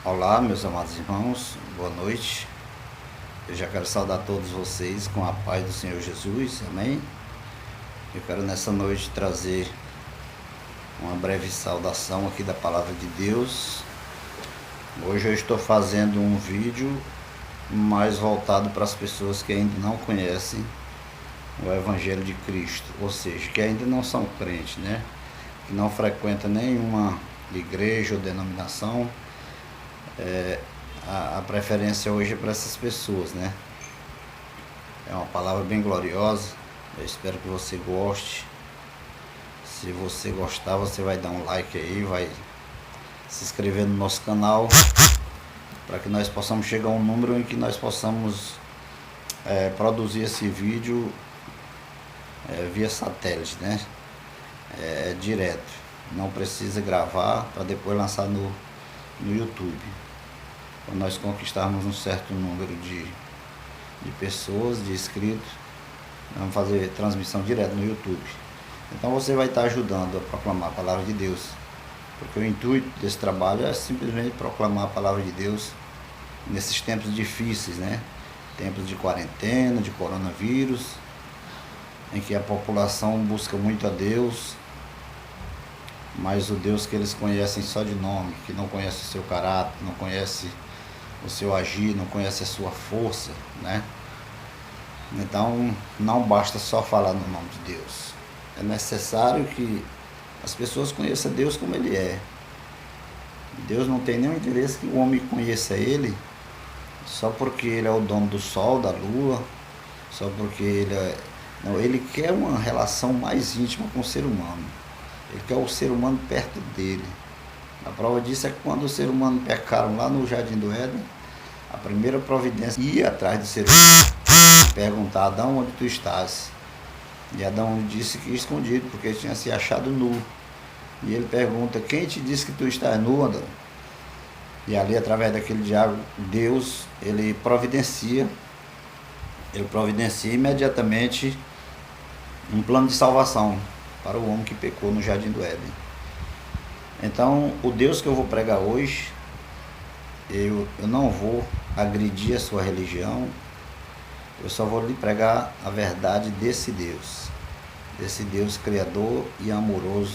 Olá, meus amados irmãos, boa noite. Eu já quero saudar todos vocês com a paz do Senhor Jesus, amém? Eu quero nessa noite trazer uma breve saudação aqui da Palavra de Deus. Hoje eu estou fazendo um vídeo mais voltado para as pessoas que ainda não conhecem o Evangelho de Cristo, ou seja, que ainda não são crentes, né? Que não frequentam nenhuma igreja ou denominação. A preferência hoje é para essas pessoas, né? É uma palavra bem gloriosa. Eu espero que você goste. Se você gostar, você vai dar um like aí, vai se inscrever no nosso canal, para que nós possamos chegar a um número em que nós possamos produzir esse vídeo via satélite, né? Direto. Não precisa gravar para depois lançar no YouTube. Quando nós conquistarmos um certo número de pessoas, de inscritos, vamos fazer transmissão direta no YouTube. Então você vai estar ajudando a proclamar a palavra de Deus, porque o intuito desse trabalho é simplesmente proclamar a palavra de Deus nesses tempos difíceis, né? Tempos de quarentena, de coronavírus, em que a população busca muito a Deus, mas o Deus que eles conhecem só de nome, que não conhece o seu caráter, não conhece o seu agir, não conhece a sua força, né? Então não basta só falar no nome de Deus, é necessário que as pessoas conheçam Deus como Ele é. Deus não tem nenhum interesse que o homem conheça Ele só porque Ele é o dono do sol, da lua, só porque Não, Ele quer uma relação mais íntima com o ser humano. Ele quer o ser humano perto dele. A prova disso é que quando o ser humano pecaram lá no Jardim do Éden, a primeira providência ia atrás do ser humano, perguntar: Adão, onde tu estás? E Adão disse que escondido, porque ele tinha se achado nu. E ele pergunta: quem te disse que tu estás nu, Adão? E ali, através daquele diálogo, Deus, ele providencia imediatamente um plano de salvação para o homem que pecou no Jardim do Éden. Então, o Deus que eu vou pregar hoje, eu não vou agredir a sua religião, eu só vou lhe pregar a verdade desse Deus criador e amoroso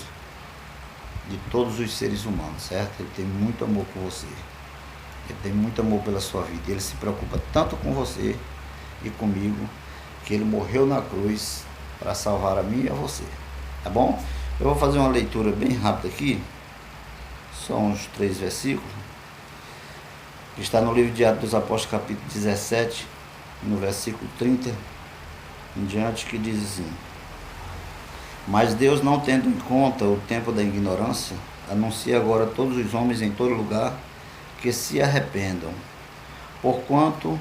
de todos os seres humanos, certo? Ele tem muito amor por você, ele tem muito amor pela sua vida, ele se preocupa tanto com você e comigo, que ele morreu na cruz para salvar a mim e a você, tá bom? Eu vou fazer uma leitura bem rápida aqui, só uns 3 versículos, que está no livro de Atos dos Apóstolos, capítulo 17, no versículo 30 em diante, que diz assim: mas Deus, não tendo em conta o tempo da ignorância, anuncia agora a todos os homens em todo lugar que se arrependam, porquanto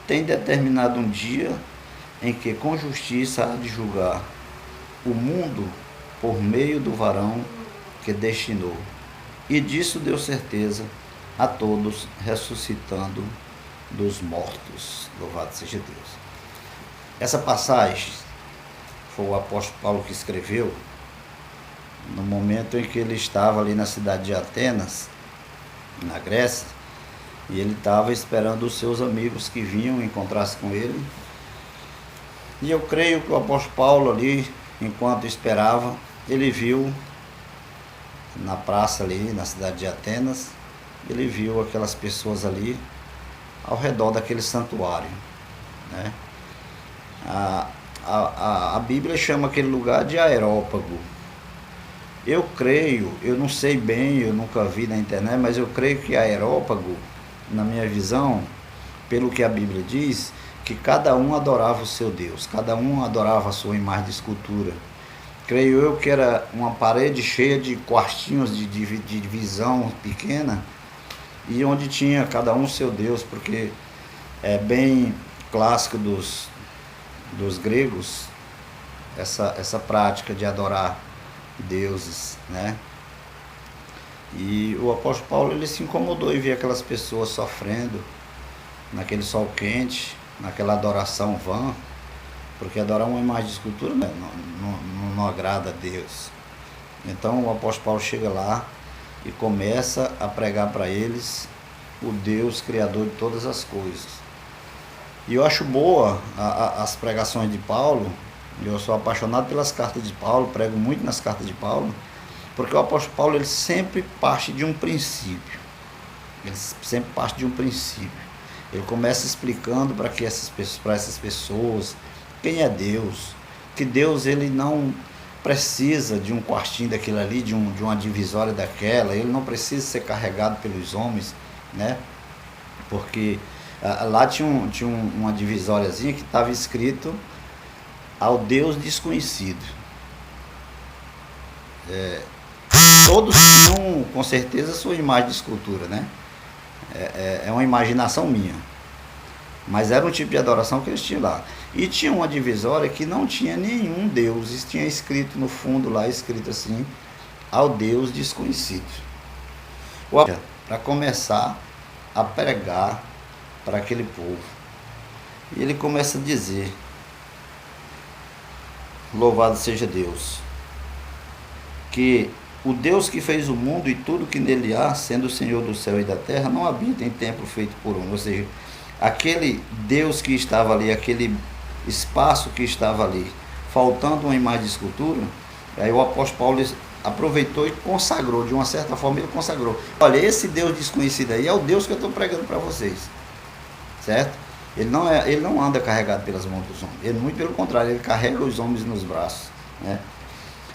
tem determinado um dia em que com justiça há de julgar o mundo por meio do varão que destinou, e disso deu certeza a todos, ressuscitando dos mortos. Louvado seja Deus. Essa passagem foi o apóstolo Paulo que escreveu no momento em que ele estava ali na cidade de Atenas, na Grécia, e ele estava esperando os seus amigos que vinham encontrar-se com ele. E eu creio que o apóstolo Paulo ali, enquanto esperava, ele viu na praça ali, na cidade de Atenas, ele viu aquelas pessoas ali ao redor daquele santuário, né? A Bíblia chama aquele lugar de Areópago. Eu creio, eu não sei bem, eu nunca vi na internet, mas eu creio que Areópago, na minha visão, pelo que a Bíblia diz, que cada um adorava o seu Deus, cada um adorava a sua imagem de escultura. Creio eu que era uma parede cheia de quartinhos de divisão pequena, e onde tinha cada um seu Deus, porque é bem clássico dos gregos essa prática de adorar deuses, né? E o apóstolo Paulo, ele se incomodou em ver aquelas pessoas sofrendo naquele sol quente, naquela adoração vã, porque adorar uma imagem de escultura não agrada a Deus. Então o apóstolo Paulo chega lá e começa a pregar para eles o Deus criador de todas as coisas. E eu acho boa as pregações de Paulo. Eu sou apaixonado pelas cartas de Paulo, prego muito nas cartas de Paulo, porque o apóstolo Paulo ele sempre parte de um princípio. Ele sempre parte de um princípio. Ele começa explicando para essas pessoas quem é Deus, que Deus ele não precisa de um quartinho daquilo ali, de uma divisória daquela, ele não precisa ser carregado pelos homens, né? Porque lá tinha uma divisóriazinha que estava escrito ao Deus desconhecido. Todos tinham com certeza sua imagem de escultura, né? É uma imaginação minha, mas era um tipo de adoração que eles tinham lá. E tinha uma divisória que não tinha nenhum Deus, e tinha escrito no fundo lá, escrito assim, ao Deus desconhecido. Para começar a pregar para aquele povo. E ele começa a dizer: louvado seja Deus, que o Deus que fez o mundo e tudo que nele há, sendo o Senhor do céu e da terra, não habita em templo feito por homem. Ou seja, aquele Deus que estava ali, aquele espaço que estava ali, faltando uma imagem de escultura, aí o apóstolo Paulo aproveitou e consagrou, de uma certa forma ele consagrou. Olha, esse Deus desconhecido aí é o Deus que eu estou pregando para vocês, certo? Ele não anda carregado pelas mãos dos homens, ele muito pelo contrário, ele carrega os homens nos braços, né?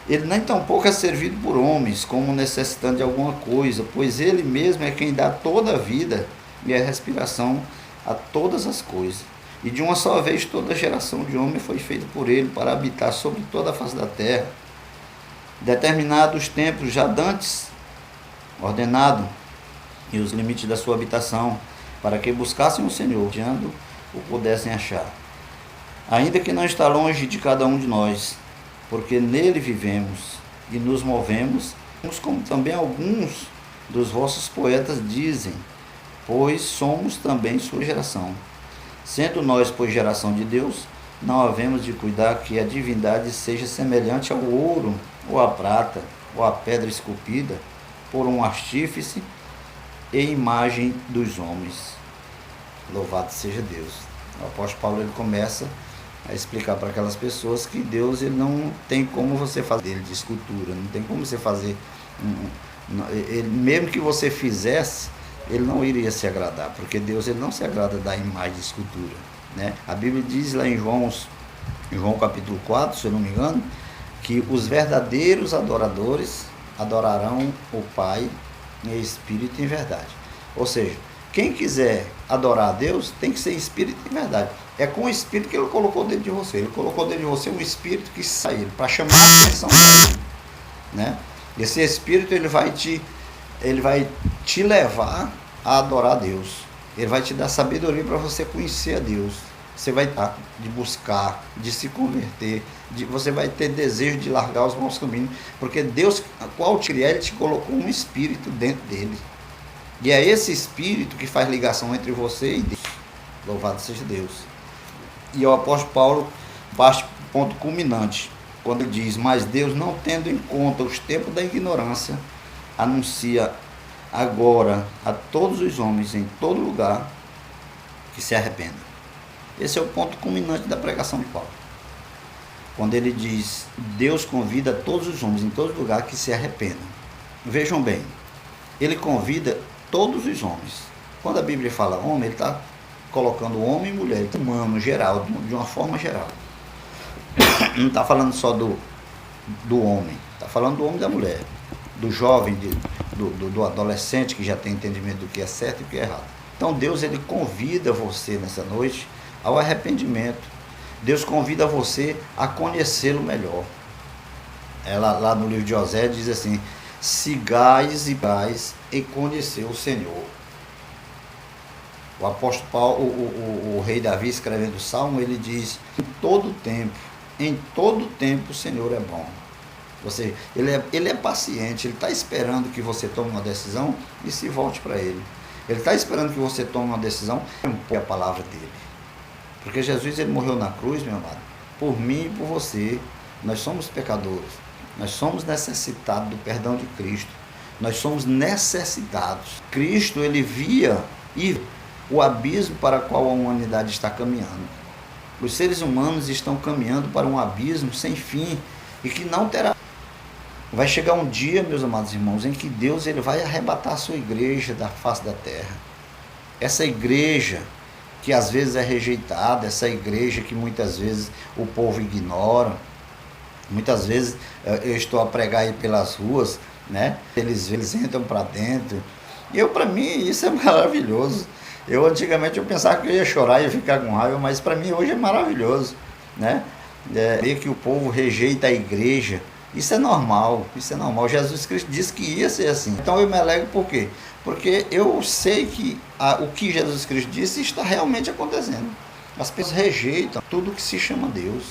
Ele nem tampouco é servido por homens, como necessitando de alguma coisa, pois ele mesmo é quem dá toda a vida e a respiração a todas as coisas. E de uma só vez toda a geração de homem foi feita por ele para habitar sobre toda a face da terra, determinados tempos já dantes, ordenado, e os limites da sua habitação, para que buscassem o Senhor, onde o pudessem achar. Ainda que não está longe de cada um de nós, porque nele vivemos e nos movemos, como também alguns dos vossos poetas dizem, pois somos também sua geração. Sendo nós, pois, geração de Deus, não havemos de cuidar que a divindade seja semelhante ao ouro, ou à prata, ou à pedra esculpida, por um artífice e imagem dos homens. Louvado seja Deus. O apóstolo Paulo ele começa a explicar para aquelas pessoas que Deus ele não tem como você fazer dele de escultura, não tem como você fazer, ele, mesmo que você fizesse, ele não iria se agradar, porque Deus ele não se agrada da imagem de escultura, né? A Bíblia diz lá em João capítulo 4, se eu não me engano, que os verdadeiros adoradores adorarão o Pai em espírito e em verdade. Ou seja, quem quiser adorar a Deus tem que ser espírito e verdade. É com o espírito que ele colocou dentro de você. Ele colocou dentro de você um espírito que sai para chamar a atenção dele, né? Esse espírito ele vai te levar a adorar a Deus. Ele vai te dar sabedoria para você conhecer a Deus. Você vai estar de buscar, de se converter, você vai ter desejo de largar os maus caminhos, porque Deus, qual te criar, ele te colocou um espírito dentro dele. E é esse espírito que faz ligação entre você e Deus. Louvado seja Deus. E o apóstolo Paulo parte para o ponto culminante, quando ele diz: mas Deus, não tendo em conta os tempos da ignorância, anuncia agora a todos os homens em todo lugar que se arrependam. Esse é o ponto culminante da pregação de Paulo. Quando ele diz: Deus convida todos os homens em todo lugar que se arrependam. Vejam bem, ele convida todos os homens. Quando a Bíblia fala homem, ele está colocando homem e mulher, humano, geral, de uma forma geral. Não está falando só do homem, está falando do homem e da mulher, do jovem, do adolescente que já tem entendimento do que é certo e do que é errado. Então Deus ele convida você nessa noite ao arrependimento. Deus convida você a conhecê-lo melhor. Lá no livro de Osé diz assim: sigais e vais e conhecer o Senhor. O apóstolo Paulo, o rei Davi, escrevendo o Salmo, ele diz: em todo tempo o Senhor é bom. Ou seja, ele é paciente, ele está esperando que você tome uma decisão e se volte para ele. Ele está esperando que você tome uma decisão e a palavra dele. Porque Jesus ele morreu na cruz, meu amado, por mim e por você. Nós somos pecadores, nós somos necessitados do perdão de Cristo. Nós somos necessitados. Cristo, ele via e o abismo para o qual a humanidade está caminhando. Os seres humanos estão caminhando para um abismo sem fim e que não terá. Vai chegar um dia, meus amados irmãos, em que Deus ele vai arrebatar a sua igreja da face da terra. Essa igreja que às vezes é rejeitada, essa igreja que muitas vezes o povo ignora. Muitas vezes eu estou a pregar aí pelas ruas, né? Eles entram para dentro. E para mim isso é maravilhoso. Antigamente eu pensava que eu ia chorar e ia ficar com raiva, mas para mim hoje é maravilhoso, né? Ver que o povo rejeita a igreja, isso é normal, isso é normal. Jesus Cristo disse que ia ser assim. Então eu me alegro por quê? Porque eu sei que o que Jesus Cristo disse está realmente acontecendo. As pessoas rejeitam tudo que se chama Deus.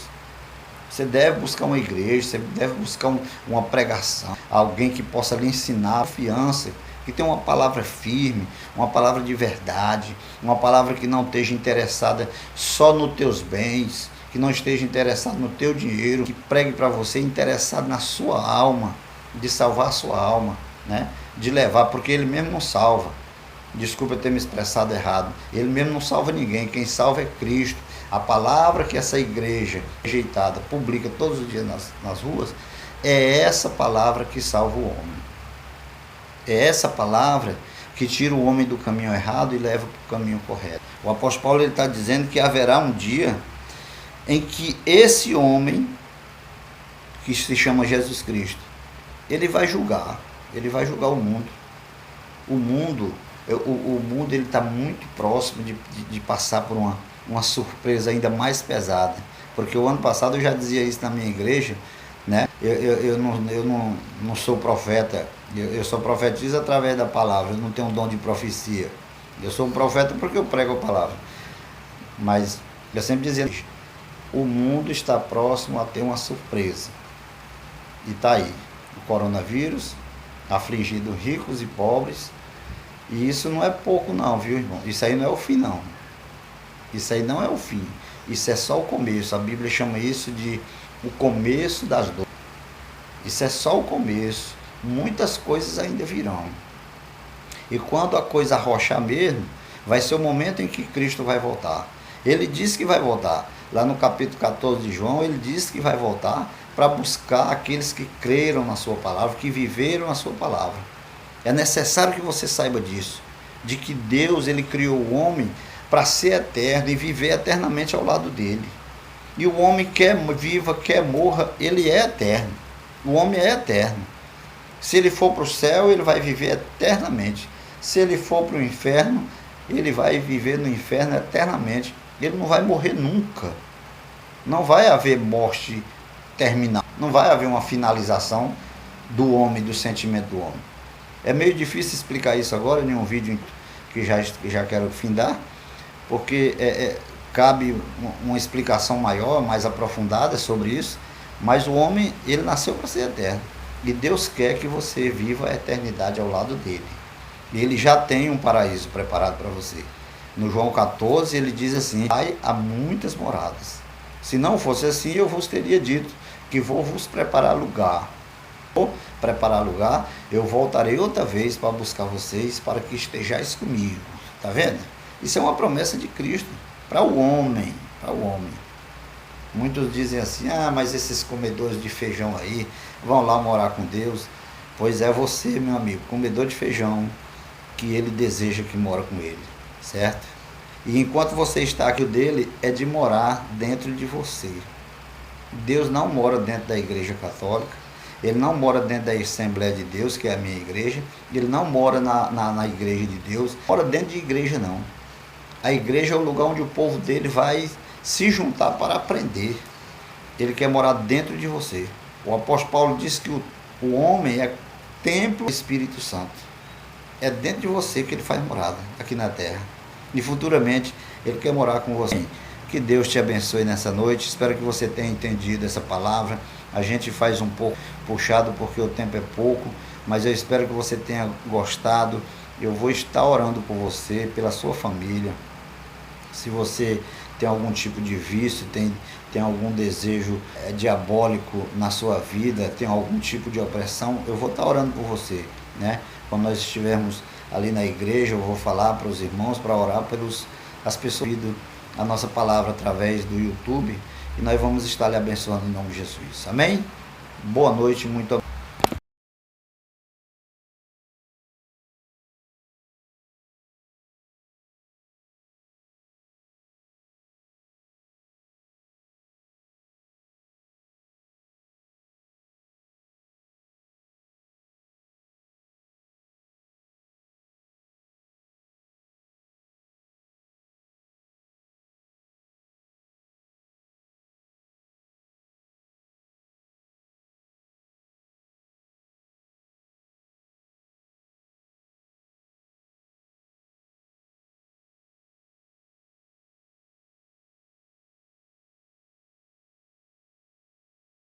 Você deve buscar uma igreja, você deve buscar uma pregação, alguém que possa lhe ensinar confiança, que tenha uma palavra firme, uma palavra de verdade, uma palavra que não esteja interessada só nos teus bens, que não esteja interessado no teu dinheiro, que pregue para você interessado na sua alma, de salvar a sua alma, né? De levar, porque ele mesmo não salva. Desculpa eu ter me expressado errado. Ele mesmo não salva ninguém, quem salva é Cristo. A palavra que essa igreja rejeitada publica todos os dias nas ruas, é essa palavra que salva o homem. É essa palavra que tira o homem do caminho errado e leva para o caminho correto. O apóstolo Paulo está dizendo que haverá um dia em que esse homem, que se chama Jesus Cristo, ele vai julgar o mundo. O mundo ele está muito próximo de passar por uma surpresa ainda mais pesada, porque o ano passado eu já dizia isso na minha igreja, né? Eu não sou profeta, eu só profetizo através da palavra, eu não tenho um dom de profecia. Eu sou um profeta porque eu prego a palavra, mas eu sempre dizia, o mundo está próximo a ter uma surpresa, e está aí, o coronavírus afligindo ricos e pobres, e isso não é pouco não, viu, irmão? Isso aí não é o fim não. Isso aí não é o fim. Isso é só o começo. A Bíblia chama isso de o começo das dores. Isso é só o começo. Muitas coisas ainda virão. E quando a coisa arrochar mesmo, vai ser o momento em que Cristo vai voltar. Ele disse que vai voltar. Lá no capítulo 14 de João, ele disse que vai voltar para buscar aqueles que creram na sua palavra, que viveram a sua palavra. É necessário que você saiba disso, de que Deus ele criou o homem para ser eterno e viver eternamente ao lado dele. E o homem quer viva, quer morra, ele é eterno. O homem é eterno. Se ele for para o céu, ele vai viver eternamente. Se ele for para o inferno, ele vai viver no inferno eternamente. Ele não vai morrer nunca. Não vai haver morte terminal. Não vai haver uma finalização do homem, do sentimento do homem. É meio difícil explicar isso agora em um vídeo que já quero findar, porque cabe uma explicação maior, mais aprofundada sobre isso, mas o homem, ele nasceu para ser eterno, e Deus quer que você viva a eternidade ao lado dele, e ele já tem um paraíso preparado para você. No João 14 ele diz assim, há muitas moradas, se não fosse assim eu vos teria dito que vou vos preparar lugar. Vou preparar lugar, eu voltarei outra vez para buscar vocês, para que estejais comigo. Está vendo? Isso é uma promessa de Cristo para o homem, para o homem. Muitos dizem assim, mas esses comedores de feijão aí vão lá morar com Deus. Pois é você, meu amigo, comedor de feijão, que ele deseja que mora com ele, certo? E enquanto você está aqui, o dele é de morar dentro de você. Deus não mora dentro da igreja católica, ele não mora dentro da Assembleia de Deus, que é a minha igreja, ele não mora na igreja de Deus, mora dentro de igreja não. A igreja é o lugar onde o povo dele vai se juntar para aprender. Ele quer morar dentro de você. O apóstolo Paulo disse que o homem é templo do Espírito Santo. É dentro de você que ele faz morada, aqui na terra. E futuramente ele quer morar com você. Que Deus te abençoe nessa noite. Espero que você tenha entendido essa palavra. A gente faz um pouco puxado porque o tempo é pouco, mas eu espero que você tenha gostado. Eu vou estar orando por você, pela sua família. Se você tem algum tipo de vício, tem algum desejo diabólico na sua vida, tem algum tipo de opressão, eu vou estar orando por você. né? Quando nós estivermos ali na igreja, eu vou falar para os irmãos, para orar pelos as pessoas ouvindo a nossa palavra através do YouTube, e nós vamos estar lhe abençoando em nome de Jesus. Amém? Boa noite, muito obrigado.